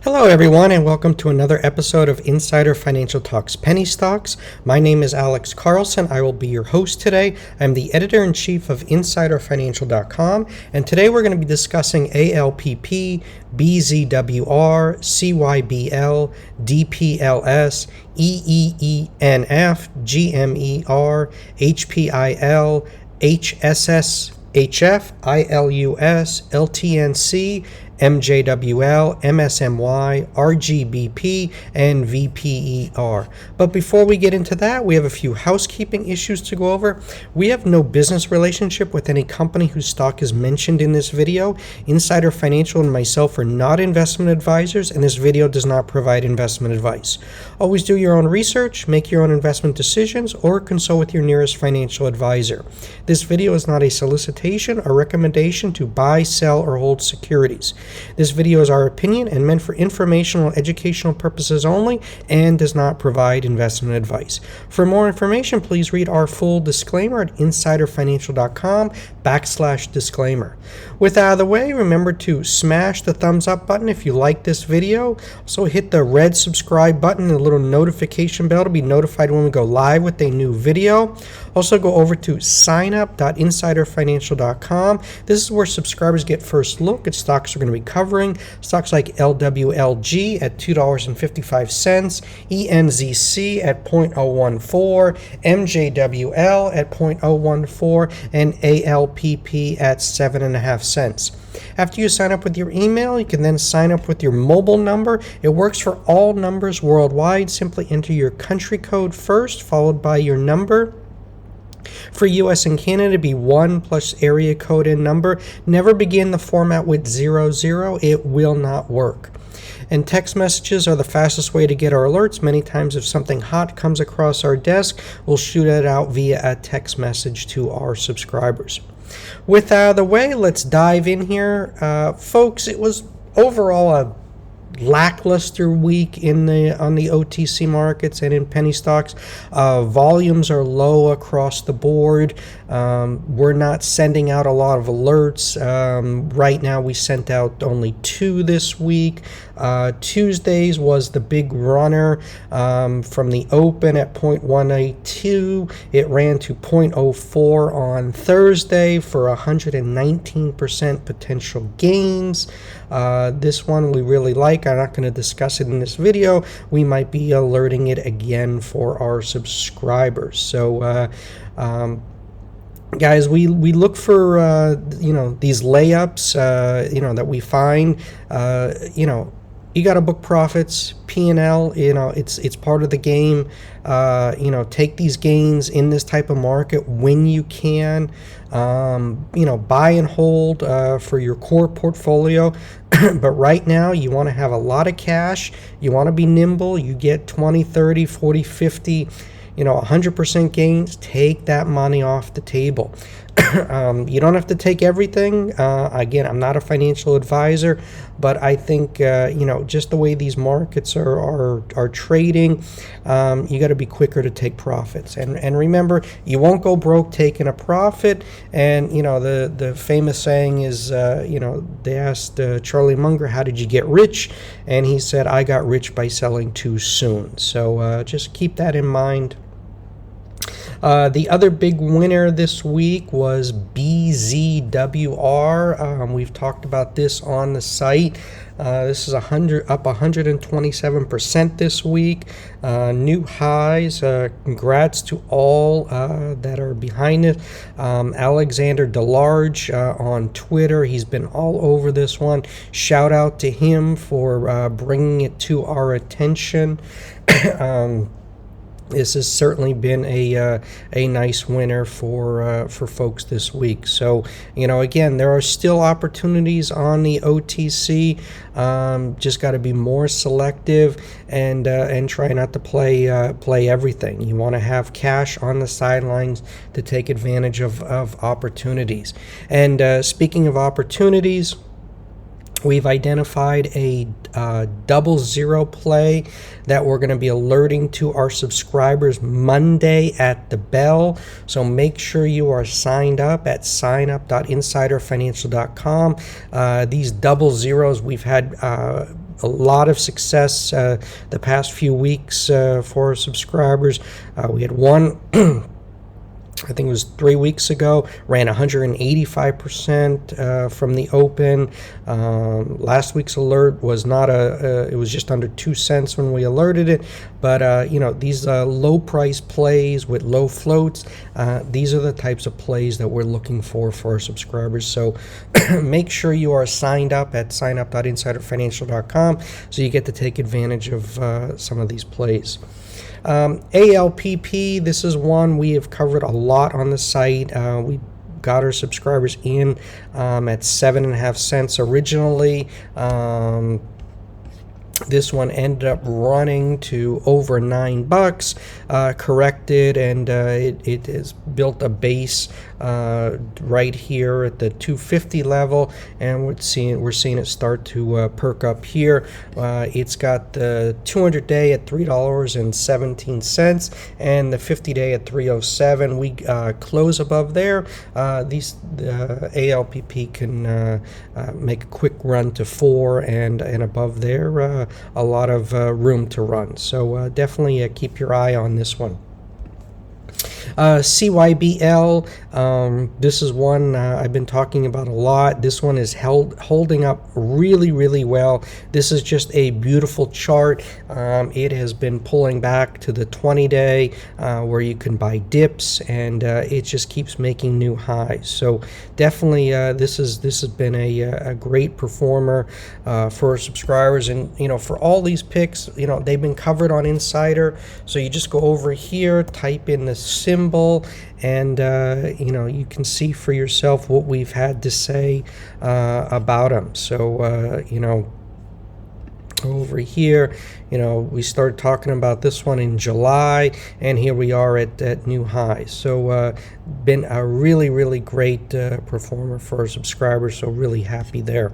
Hello everyone and welcome to another episode of Insider Financial Talks Penny Stocks. My name is Alex Carlson. I will be your host today. I'm the editor-in-chief of InsiderFinancial.com, and today we're going to be discussing ALPP, BZWR, CYBL, DPLS, EEENF, GMER, HPIL, HSS, HF, ILUS, LTNC, MJWL, MSMY, RGBP, and VPER. But before we get into that, we have a few housekeeping issues to go over. We have no business relationship with any company whose stock is mentioned in this video. Insider Financial and myself are not investment advisors, and this video does not provide investment advice. Always do your own research, make your own investment decisions, or consult with your nearest financial advisor. This video is not a solicitation or recommendation to buy, sell, or hold securities. This video is our opinion and meant for informational and educational purposes only and does not provide investment advice. For more information, please read our full disclaimer at insiderfinancial.com/disclaimer. With that out of the way, remember to smash the thumbs up button if you like this video. Also hit the red subscribe button and the little notification bell to be notified when we go live with a new video. Also go over to signup.insiderfinancial.com. This is where subscribers get first look at stocks we're going to be covering. Stocks like LWLG at $2.55, ENZC at 0.014, MJWL at 0.014, and ALPP at 7.5 cents. After you sign up with your email, you can then sign up with your mobile number. It works for all numbers worldwide. Simply enter your country code first, followed by your number. For US and Canada, it'd be 1 plus area code and number. Never begin the format with 00. It will not work. And text messages are the fastest way to get our alerts. Many times if something hot comes across our desk, we'll shoot it out via a text message to our subscribers. With that out of the way, let's dive in here. Folks, it was overall a lackluster week on the OTC markets and in penny stocks. Volumes are low across the board. We're not sending out a lot of alerts. Right now we sent out only 2 this week. Tuesdays was the big runner from the open at 0.182. It ran to 0.04 on Thursday for 119% potential gains. This one we really like. I'm not going to discuss it in this video. We might be alerting it again for our subscribers. So guys, we look for these layups that we find. You got to book profits, P&L, it's part of the game. Take these gains in this type of market when you can. Buy and hold for your core portfolio. But right now, you want to have a lot of cash. You want to be nimble. You get 20, 30, 40, 50, 100% gains. Take that money off the table. You don't have to take everything. Again, I'm not a financial advisor, but I think just the way these markets are trading, you got to be quicker to take profits. And remember, you won't go broke taking a profit. And the famous saying is, they asked Charlie Munger, "How did you get rich?" And he said, "I got rich by selling too soon." So just keep that in mind. The other big winner this week was BZWR. We've talked about this on the site. This is up 127% this week. New highs. Congrats to all that are behind it. Alexander DeLarge on Twitter. He's been all over this one. Shout out to him for bringing it to our attention. This has certainly been a nice winner for folks this week. So again, there are still opportunities on the OTC. Just got to be more selective and try not to play everything. You want to have cash on the sidelines to take advantage of opportunities. And speaking of opportunities, we've identified a 00 play that we're going to be alerting to our subscribers Monday at the bell. So make sure you are signed up at signup.insiderfinancial.com. These 00s, we've had a lot of success the past few weeks for our subscribers. We had one I think it was 3 weeks ago, ran 185% from the open. Last week's alert was not it was just under 2 cents when we alerted it. But, you know, these low price plays with low floats, these are the types of plays that we're looking for our subscribers. So make sure you are signed up at signup.insiderfinancial.com so you get to take advantage of some of these plays. ALPP, this is one we have covered a lot on the site. We got our subscribers in at 7.5 cents originally. This one ended up running to over $9, corrected, and it has built a base right here at the 250 level, and we're seeing it start to perk up here. It's got the 200-day at $3.17 and the 50-day at $3.07. We close above there. The ALPP can make a quick run to 4 and above there. A lot of room to run, so definitely keep your eye on this one. CYBL, this is one I've been talking about a lot. This one is holding up really well. This is just a beautiful chart. It has been pulling back to the 20-day where you can buy dips, and it just keeps making new highs. So definitely this has been a great performer for our subscribers. And you know, for all these picks, you know, they've been covered on Insider, so you just go over here, type in the symbol, and you know, you can see for yourself what we've had to say about them. So you know, over here, you know, we started talking about this one in July, and here we are at new highs. So been a really great performer for our subscribers, so really happy there.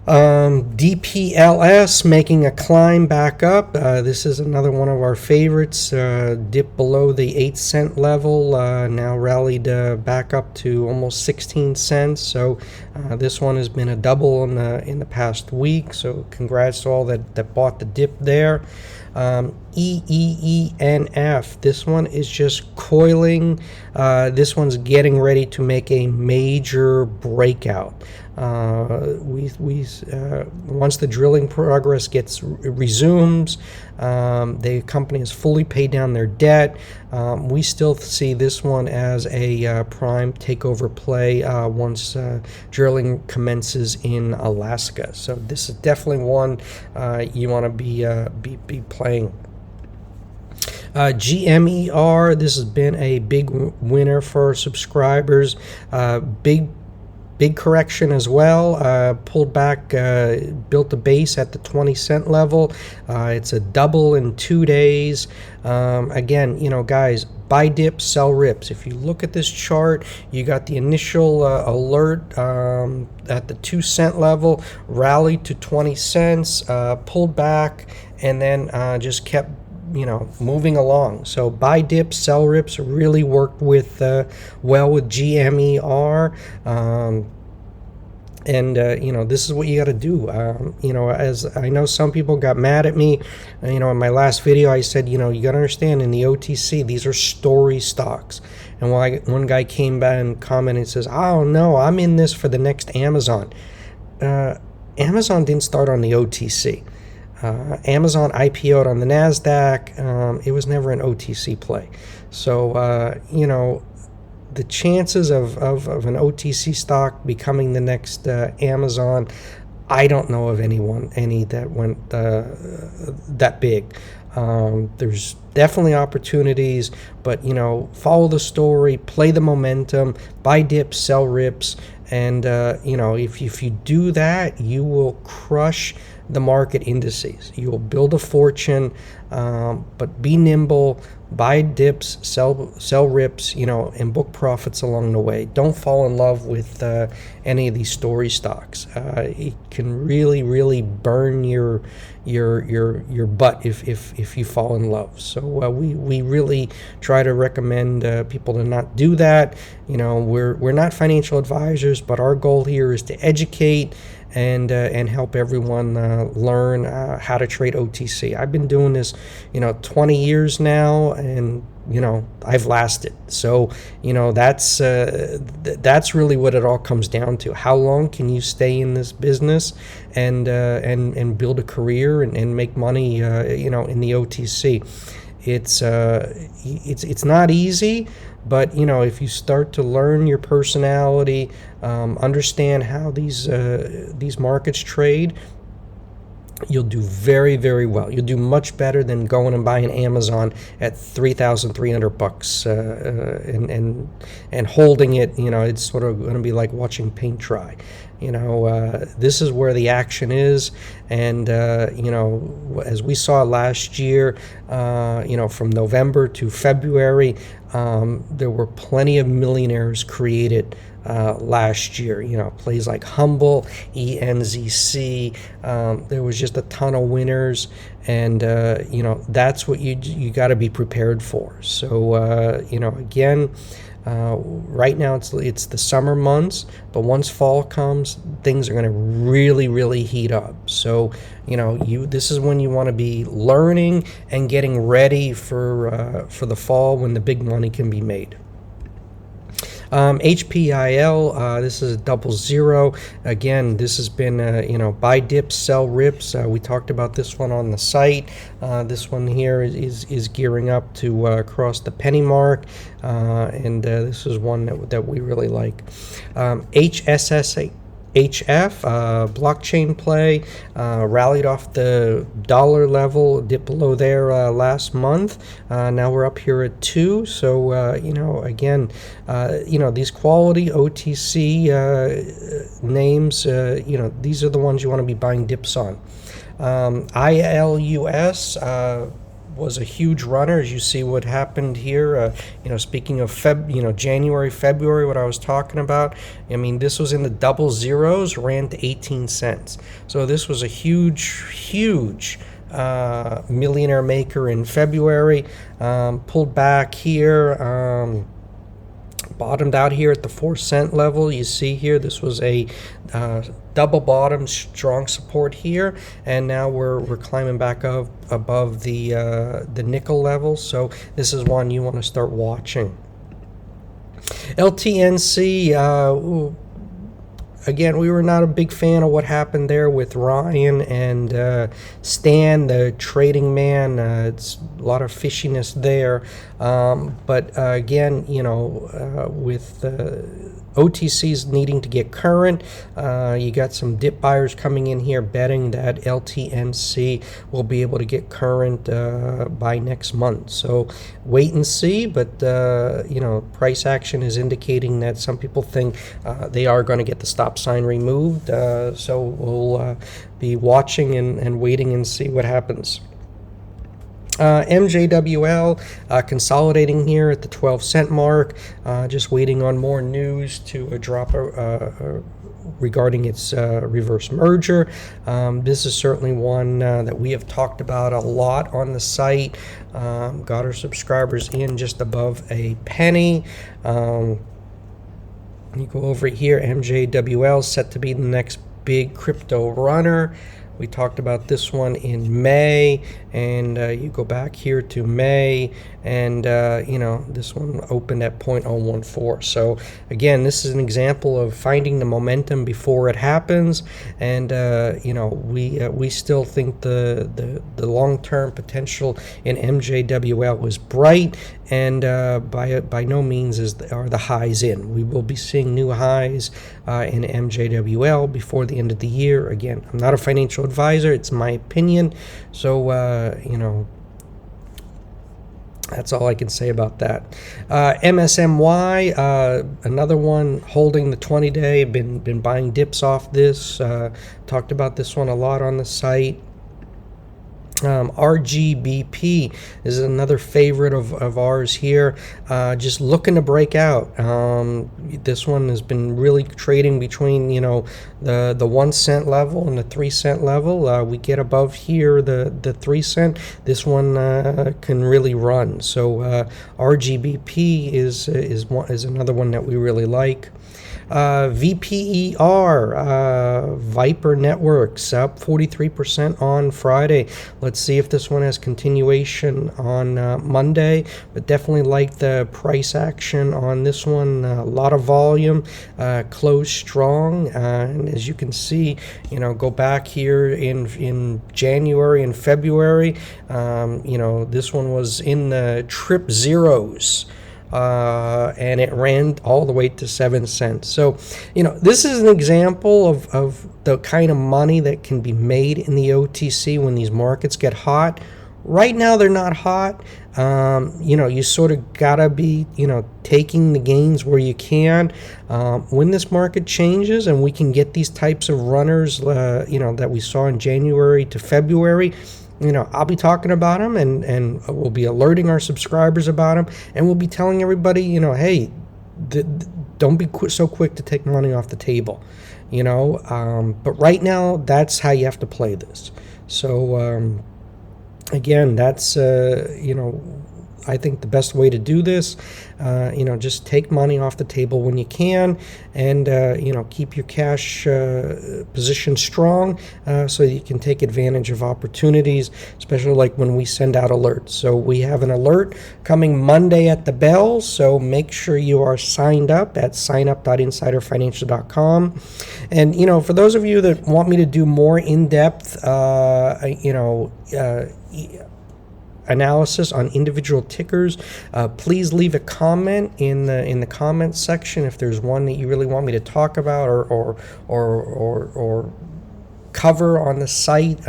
DPLS making a climb back up. This is another one of our favorites. Dipped below the 8-cent level, now rallied back up to almost 16 cents. So this one has been a double in the past week. So congrats to all that bought the dip there. EEENF, this one is just coiling. This one's getting ready to make a major breakout. Once the drilling progress resumes, the company has fully paid down their debt. We still see this one as a prime takeover play once drilling commences in Alaska. So this is definitely one you want to be playing. GMER, this has been a big winner for our subscribers. Big correction as well. Pulled back, built a base at the 20-cent level. It's a double in 2 days. Again, you know, guys, buy dips, sell rips. If you look at this chart, you got the initial alert at the 2-cent level, rallied to 20 cents, pulled back, and then just kept, you know, moving along. So buy dips, sell rips really worked with well with GMER. And you know, this is what you got to do. You know, as I know some people got mad at me, you know, in my last video I said, you know, you got to understand, in the OTC these are story stocks. And one guy came back and commented and says, oh no, I'm in this for the next Amazon. Amazon didn't start on the OTC. Amazon IPO'd on the NASDAQ. It was never an OTC play. So, you know, the chances of an OTC stock becoming the next Amazon, I don't know of any that went that big. There's definitely opportunities, but, you know, follow the story, play the momentum, buy dips, sell rips, and, you know, if you do that, you will crush the market indices. You will build a fortune, but be nimble, buy dips, sell rips, you know, and book profits along the way. Don't fall in love with any of these story stocks. It can really burn your butt if you fall in love. So we really try to recommend people to not do that. You know, we're not financial advisors, but our goal here is to educate and help everyone learn how to trade OTC. I've been doing this, 20 years now, and I've lasted. So that's really what it all comes down to. How long can you stay in this business and build a career and make money in the OTC? It's not easy, but if you start to learn your personality, understand how these markets trade, you'll do very, very well. You'll do much better than going and buying Amazon at $3,300 and holding it. It's sort of going to be like watching paint dry. This is where the action is, and as we saw last year, from November to February, there were plenty of millionaires created last year. Plays like Humble, ENZC. There was just a ton of winners, and that's what you got to be prepared for. So again. Right now it's the summer months, but once fall comes, things are going to really, really heat up. So this is when you want to be learning and getting ready for the fall, when the big money can be made. HPIL, this is a 00. Again, this has been buy dips, sell rips. We talked about this one on the site. This one here is gearing up to cross the penny mark, and this is one that we really like. HSSA HF, blockchain play, rallied off the dollar level, dipped below there last month. Now we're up here at 2. So, again, these quality OTC names, these are the ones you want to be buying dips on. ILUS, was a huge runner, as you see what happened here. Speaking of January, February, what I was talking about. I mean, this was in the 00s, ran to 18 cents. So this was a huge millionaire maker in February. Pulled back here. Bottomed out here at the 4-cent level. You see here, this was a double bottom, strong support here, and now we're climbing back up above the nickel level. So this is one you want to start watching. LTNC. Again, we were not a big fan of what happened there with Ryan and Stan, the trading man. It's a lot of fishiness there. But again, with OTCs needing to get current, you got some dip buyers coming in here betting that LTNC will be able to get current by next month. So wait and see, but price action is indicating that some people think they are going to get the stop sign removed. So we'll be watching and waiting and see what happens. MJWL consolidating here at the 12-cent mark, just waiting on more news to drop regarding its reverse merger. This is certainly one that we have talked about a lot on the site. Got our subscribers in just above a penny. You go over here, MJWL set to be the next big crypto runner. We talked about this one in May, and you go back here to May, and this one opened at 0.014. So again, this is an example of finding the momentum before it happens, and we still think the long-term potential in MJWL was bright, and by no means are the highs in. We will be seeing new highs in MJWL before the end of the year. Again, I'm not a financial advisor, it's my opinion, so that's all I can say about that. MSMY, another one holding the 20-day, been buying dips off this. Talked about this one a lot on the site. RGBP is another favorite of ours here, just looking to break out. This one has been really trading between the 1 cent level and the 3 cent level. We get above here the 3 cent, this one can really run. So RGBP is another one that we really like. VPER, Viper Networks, up 43% on Friday. Let's see if this one has continuation on Monday, but definitely like the price action on this one. A lot of volume, closed strong, and as you can see, go back here in January and February, this one was in the trip zeros. And it ran all the way to 7 cents. So, this is an example of the kind of money that can be made in the OTC when these markets get hot. Right now, they're not hot. You sort of gotta be, taking the gains where you can. When this market changes and we can get these types of runners, that we saw in January to February, I'll be talking about them, and we'll be alerting our subscribers about them, and we'll be telling everybody, hey, don't be so quick to take money off the table, but right now, that's how you have to play this. So, again, that's, I think the best way to do this, just take money off the table when you can, and keep your cash position strong, so you can take advantage of opportunities, especially like when we send out alerts. So we have an alert coming Monday at the bell, so make sure you are signed up at signup.insiderfinancial.com. And for those of you that want me to do more in-depth analysis on individual tickers, please leave a comment in the comments section if there's one that you really want me to talk about or cover on the site.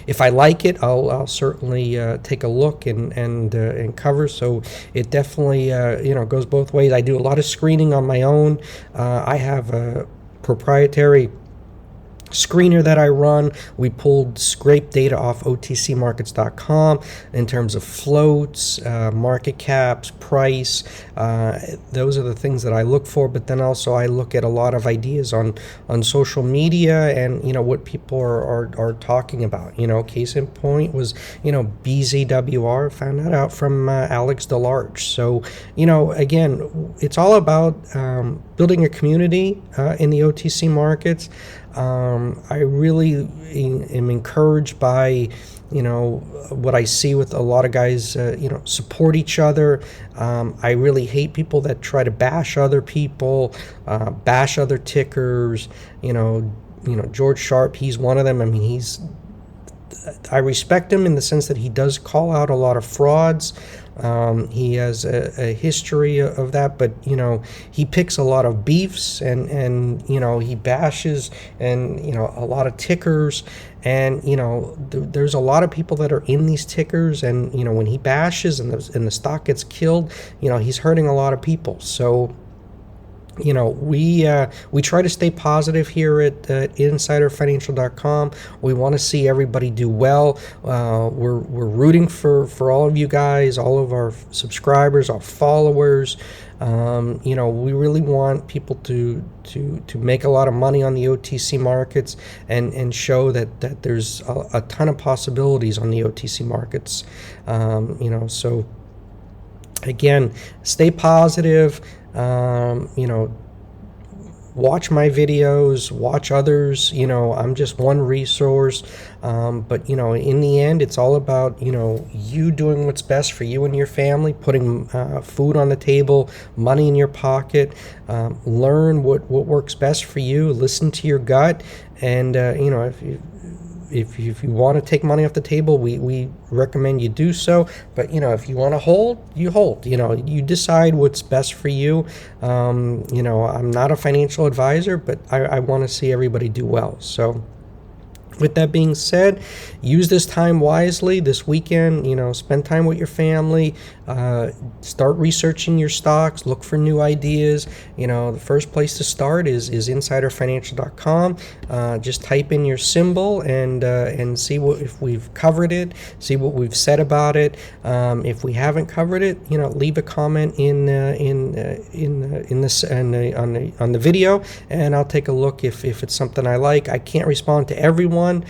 If I like it, I'll certainly take a look and cover. So it definitely goes both ways. I do a lot of screening on my own. I have a proprietary screener that I run. We pulled scrape data off OTCmarkets.com in terms of floats, market caps, price. Those are the things that I look for, but then also I look at a lot of ideas on social media and what people are talking about. Case in point was BZWR. Found that out from Alex DeLarge. So again, it's all about building a community in the OTC markets. I really am encouraged by what I see with a lot of guys support each other. I really hate people that try to bash other people, bash other tickers. George Sharp, he's one of them. I mean, I respect him in the sense that he does call out a lot of frauds. He has a history of that, but he picks a lot of beefs and he bashes and a lot of tickers, and there's a lot of people that are in these tickers, and when he bashes and the stock gets killed, he's hurting a lot of people. So we try to stay positive here at insiderfinancial.com. We want to see everybody do well. We're rooting for all of you guys, all of our subscribers, our followers. We really want people to make a lot of money on the OTC markets and show that there's a ton of possibilities on the OTC markets. So again, stay positive. Watch my videos, watch others. I'm just one resource, but in the end, it's all about you doing what's best for you and your family, putting food on the table, money in your pocket. Learn what works best for you, listen to your gut, and if you want to take money off the table, we recommend you do so. But if you want to hold, you hold. You decide what's best for you. I'm not a financial advisor, but I want to see everybody do well. So with that being said, use this time wisely this weekend. Spend time with your family. Start researching your stocks. Look for new ideas. The first place to start is insiderfinancial.com. Just type in your symbol and see if we've covered it. See what we've said about it. If we haven't covered it, leave a comment on the video, and I'll take a look if it's something I like. I can't respond to everyone. one.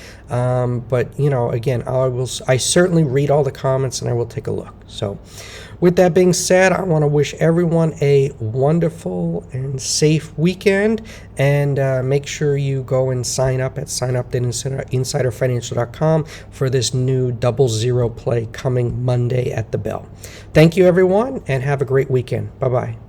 But you know, again, I certainly read all the comments and I will take a look. So with that being said, I want to wish everyone a wonderful and safe weekend, and make sure you go and sign up at signup.insiderfinancial.com for this new 00 play coming Monday at the bell. Thank you, everyone, and have a great weekend. Bye-bye.